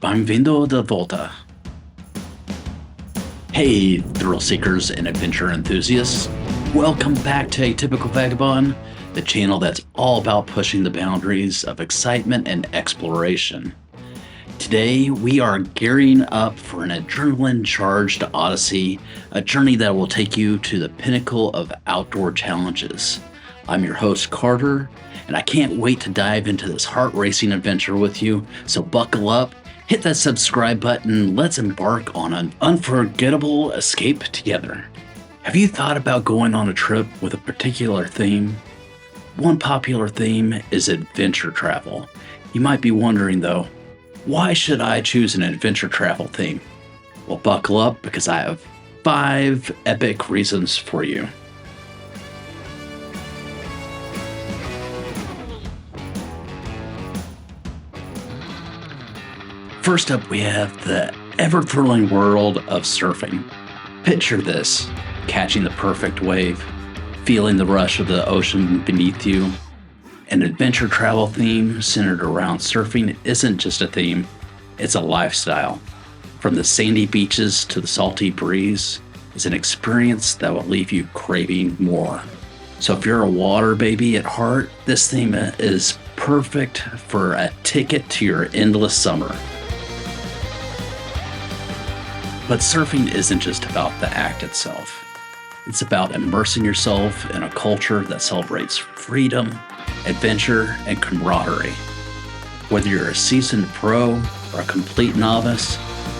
Bem-vindo de volta. Hey, thrill seekers and adventure enthusiasts. Welcome back to Atypical Vagabond, the channel that's all about pushing the boundaries of excitement and exploration. Today, we are gearing up for an adrenaline-charged odyssey, a journey that will take you to the pinnacle of outdoor challenges. I'm your host, Carter, and I can't wait to dive into this heart-racing adventure with you, so buckle up. Hit that subscribe button. Let's embark on an unforgettable escape together. Have you thought about going on a trip with a particular theme? One popular theme is adventure travel. You might be wondering though, why should I choose an adventure travel theme? Well, buckle up because I have 5 epic reasons for you. First up, we have the ever-thrilling world of surfing. Picture this, catching the perfect wave, feeling the rush of the ocean beneath you. An adventure travel theme centered around surfing isn't just a theme, it's a lifestyle. From the sandy beaches to the salty breeze, it's an experience that will leave you craving more. So if you're a water baby at heart, this theme is perfect for a ticket to your endless summer. But surfing isn't just about the act itself. It's about immersing yourself in a culture that celebrates freedom, adventure, and camaraderie. Whether you're a seasoned pro or a complete novice,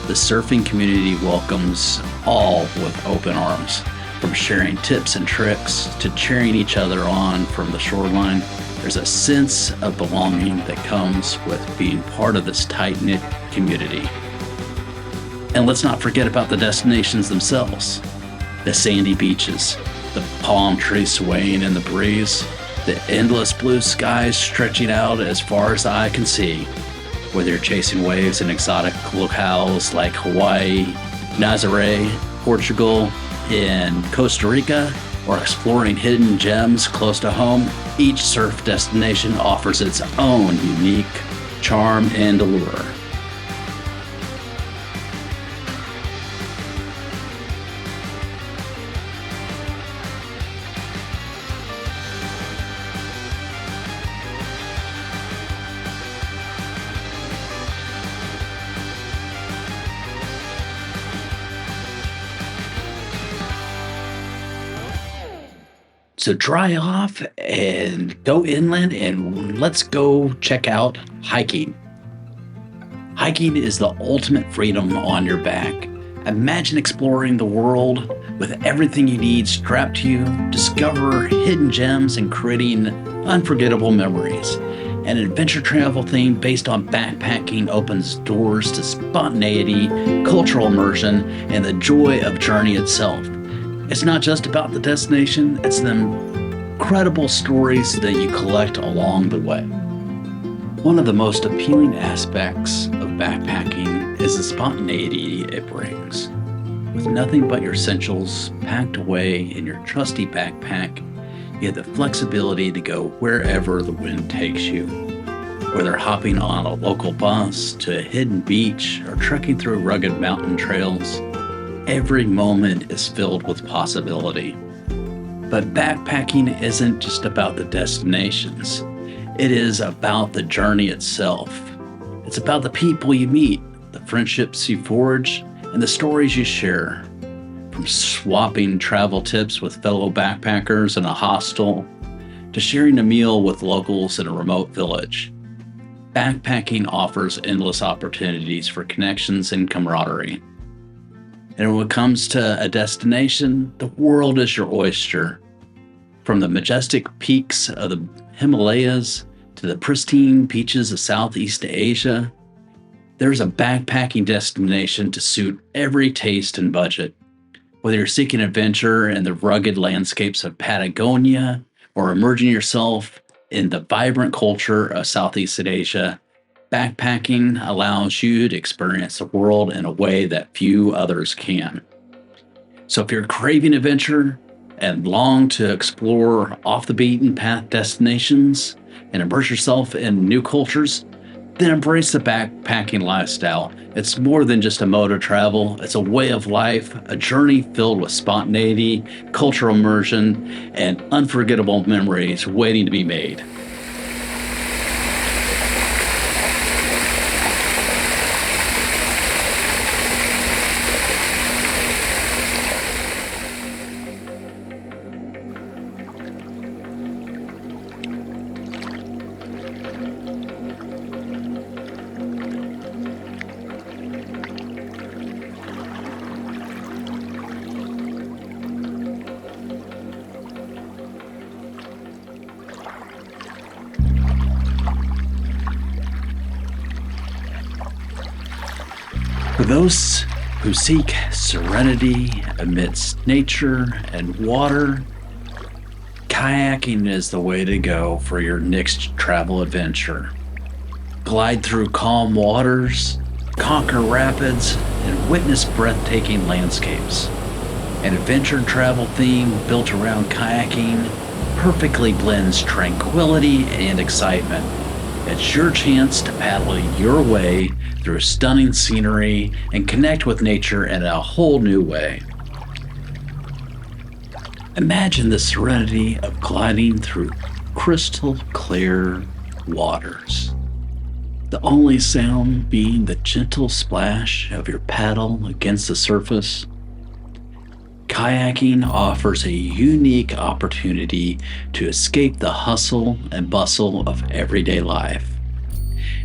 the surfing community welcomes all with open arms. From sharing tips and tricks to cheering each other on from the shoreline, there's a sense of belonging that comes with being part of this tight-knit community. And let's not forget about the destinations themselves. The sandy beaches, the palm trees swaying in the breeze, the endless blue skies stretching out as far as the eye can see. Whether you're chasing waves in exotic locales like Hawaii, Nazaré, Portugal, and Costa Rica, or exploring hidden gems close to home, each surf destination offers its own unique charm and allure. So dry off and go inland and let's go check out hiking. Hiking is the ultimate freedom on your back. Imagine exploring the world with everything you need strapped to you, discover hidden gems and creating unforgettable memories. An adventure travel theme based on backpacking opens doors to spontaneity, cultural immersion, and the joy of journey itself. It's not just about the destination, it's the incredible stories that you collect along the way. One of the most appealing aspects of backpacking is the spontaneity it brings. With nothing but your essentials packed away in your trusty backpack, you have the flexibility to go wherever the wind takes you. Whether hopping on a local bus to a hidden beach or trekking through rugged mountain trails, every moment is filled with possibility. But backpacking isn't just about the destinations. It is about the journey itself. It's about the people you meet, the friendships you forge, and the stories you share. From swapping travel tips with fellow backpackers in a hostel to sharing a meal with locals in a remote village. Backpacking offers endless opportunities for connections and camaraderie. And when it comes to a destination, the world is your oyster. From the majestic peaks of the Himalayas to the pristine beaches of Southeast Asia, there's a backpacking destination to suit every taste and budget. Whether you're seeking adventure in the rugged landscapes of Patagonia or immersing yourself in the vibrant culture of Southeast Asia, backpacking allows you to experience the world in a way that few others can. So if you're craving adventure and long to explore off the beaten path destinations and immerse yourself in new cultures, then embrace the backpacking lifestyle. It's more than just a mode of travel, it's a way of life, a journey filled with spontaneity, cultural immersion, and unforgettable memories waiting to be made. For those who seek serenity amidst nature and water, kayaking is the way to go for your next travel adventure. Glide through calm waters, conquer rapids, and witness breathtaking landscapes. An adventure travel theme built around kayaking perfectly blends tranquility and excitement. It's your chance to paddle your way through stunning scenery and connect with nature in a whole new way. Imagine the serenity of gliding through crystal clear waters. The only sound being the gentle splash of your paddle against the surface. Kayaking offers a unique opportunity to escape the hustle and bustle of everyday life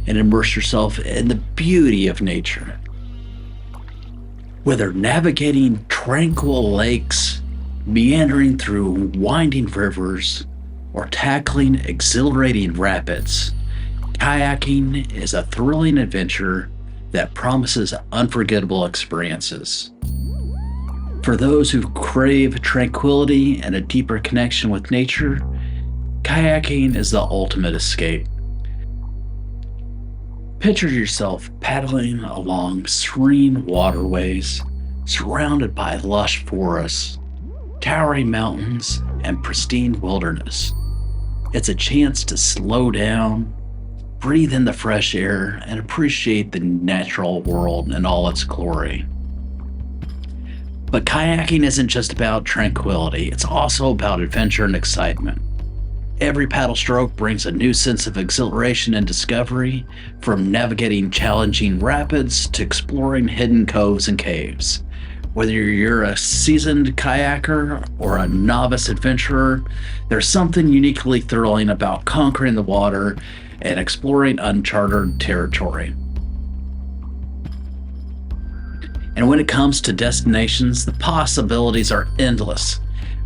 and immerse yourself in the beauty of nature. Whether navigating tranquil lakes, meandering through winding rivers, or tackling exhilarating rapids, kayaking is a thrilling adventure that promises unforgettable experiences. For those who crave tranquility and a deeper connection with nature, kayaking is the ultimate escape. Picture yourself paddling along serene waterways, surrounded by lush forests, towering mountains, and pristine wilderness. It's a chance to slow down, breathe in the fresh air, and appreciate the natural world in all its glory. But kayaking isn't just about tranquility, it's also about adventure and excitement. Every paddle stroke brings a new sense of exhilaration and discovery, from navigating challenging rapids to exploring hidden coves and caves. Whether you're a seasoned kayaker or a novice adventurer, there's something uniquely thrilling about conquering the water and exploring uncharted territory. And when it comes to destinations, the possibilities are endless.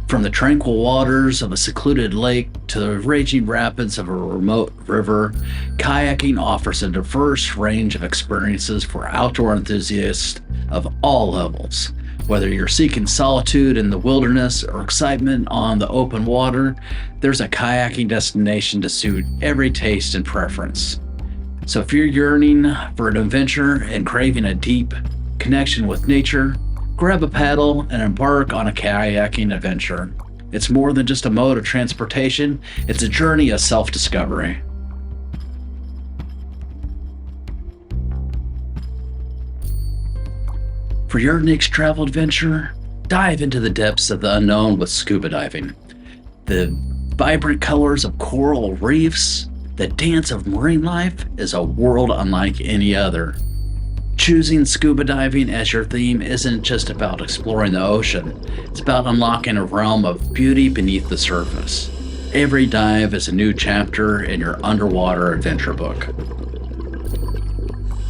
From the tranquil waters of a secluded lake to the raging rapids of a remote river, kayaking offers a diverse range of experiences for outdoor enthusiasts of all levels. Whether you're seeking solitude in the wilderness or excitement on the open water, there's a kayaking destination to suit every taste and preference. So if you're yearning for an adventure and craving a deep connection with nature, grab a paddle and embark on a kayaking adventure. It's more than just a mode of transportation, it's a journey of self-discovery. For your next travel adventure, dive into the depths of the unknown with scuba diving. The vibrant colors of coral reefs, the dance of marine life is a world unlike any other. Choosing scuba diving as your theme isn't just about exploring the ocean, it's about unlocking a realm of beauty beneath the surface. Every dive is a new chapter in your underwater adventure book.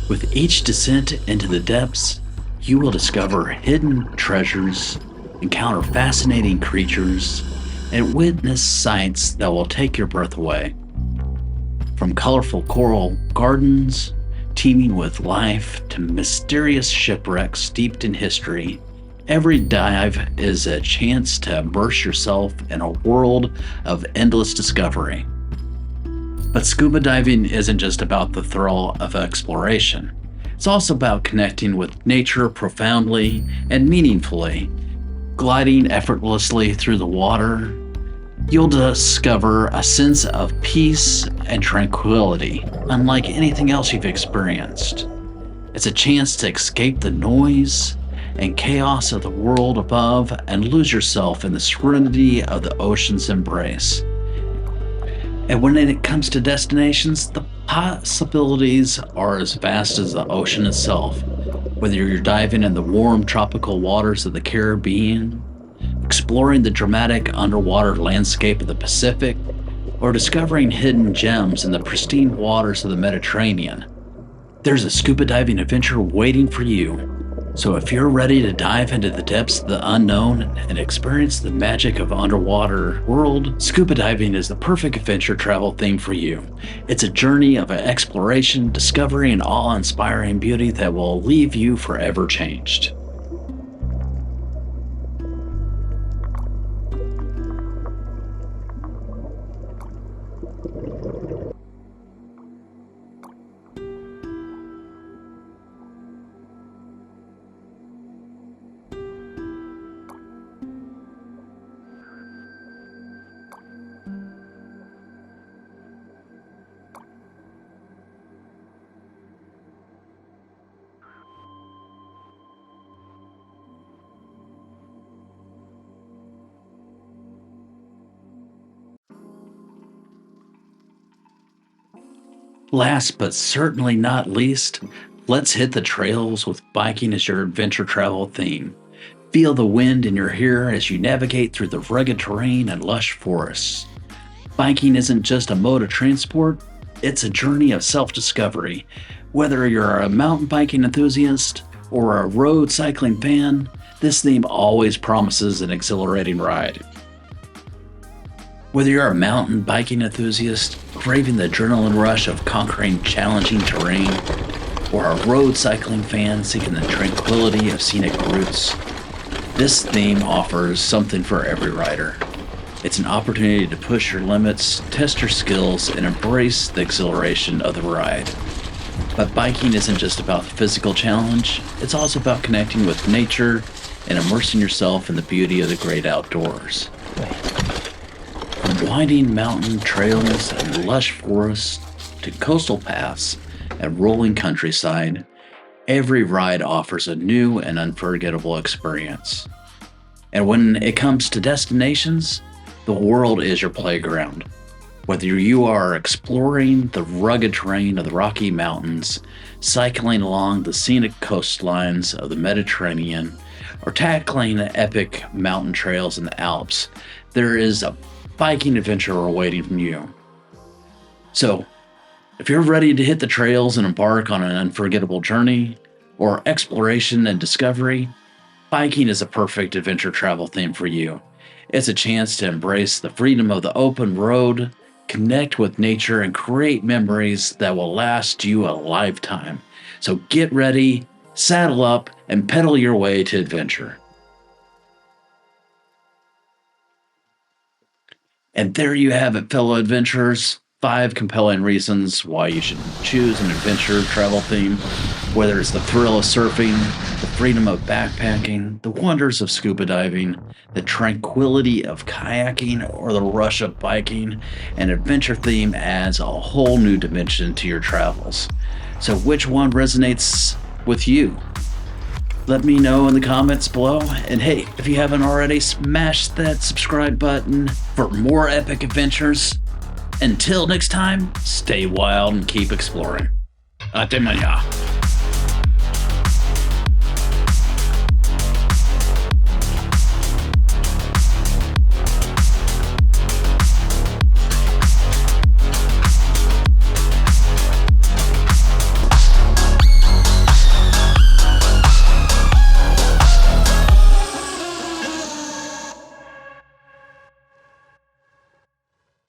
With each descent into the depths, you will discover hidden treasures, encounter fascinating creatures, and witness sights that will take your breath away. From colorful coral gardens, teeming with life, to mysterious shipwrecks steeped in history, every dive is a chance to immerse yourself in a world of endless discovery. But scuba diving isn't just about the thrill of exploration. It's also about connecting with nature profoundly and meaningfully, gliding effortlessly through the water, You'll discover a sense of peace and tranquility, unlike anything else you've experienced. It's a chance to escape the noise and chaos of the world above and lose yourself in the serenity of the ocean's embrace. And when it comes to destinations, the possibilities are as vast as the ocean itself. Whether you're diving in the warm tropical waters of the Caribbean, exploring the dramatic underwater landscape of the Pacific, or discovering hidden gems in the pristine waters of the Mediterranean, there's a scuba diving adventure waiting for you. So if you're ready to dive into the depths of the unknown and experience the magic of underwater world, scuba diving is the perfect adventure travel theme for you. It's a journey of exploration, discovery, and awe-inspiring beauty that will leave you forever changed. Last but certainly not least, let's hit the trails with biking as your adventure travel theme. Feel the wind in your hair as you navigate through the rugged terrain and lush forests. Biking isn't just a mode of transport, it's a journey of self-discovery. Whether you're a mountain biking enthusiast or a road cycling fan, this theme always promises an exhilarating ride. Whether you're a mountain biking enthusiast, craving the adrenaline rush of conquering challenging terrain, or a road cycling fan seeking the tranquility of scenic routes, this theme offers something for every rider. It's an opportunity to push your limits, test your skills, and embrace the exhilaration of the ride. But biking isn't just about the physical challenge, it's also about connecting with nature and immersing yourself in the beauty of the great outdoors. From winding mountain trails and lush forests to coastal paths and rolling countryside, every ride offers a new and unforgettable experience. And when it comes to destinations, the world is your playground. Whether you are exploring the rugged terrain of the Rocky Mountains, cycling along the scenic coastlines of the Mediterranean, or tackling the epic mountain trails in the Alps, there is a biking adventure awaiting from you. So, if you're ready to hit the trails and embark on an unforgettable journey, or exploration and discovery, biking is a perfect adventure travel theme for you. It's a chance to embrace the freedom of the open road, connect with nature, and create memories that will last you a lifetime. So get ready, saddle up, and pedal your way to adventure. And there you have it, fellow adventurers. 5 compelling reasons why you should choose an adventure travel theme. Whether it's the thrill of surfing, the freedom of backpacking, the wonders of scuba diving, the tranquility of kayaking, or the rush of biking, an adventure theme adds a whole new dimension to your travels. So which one resonates with you? Let me know in the comments below. And hey, if you haven't already, smash that subscribe button for more epic adventures. Until next time, stay wild and keep exploring. Atemaya.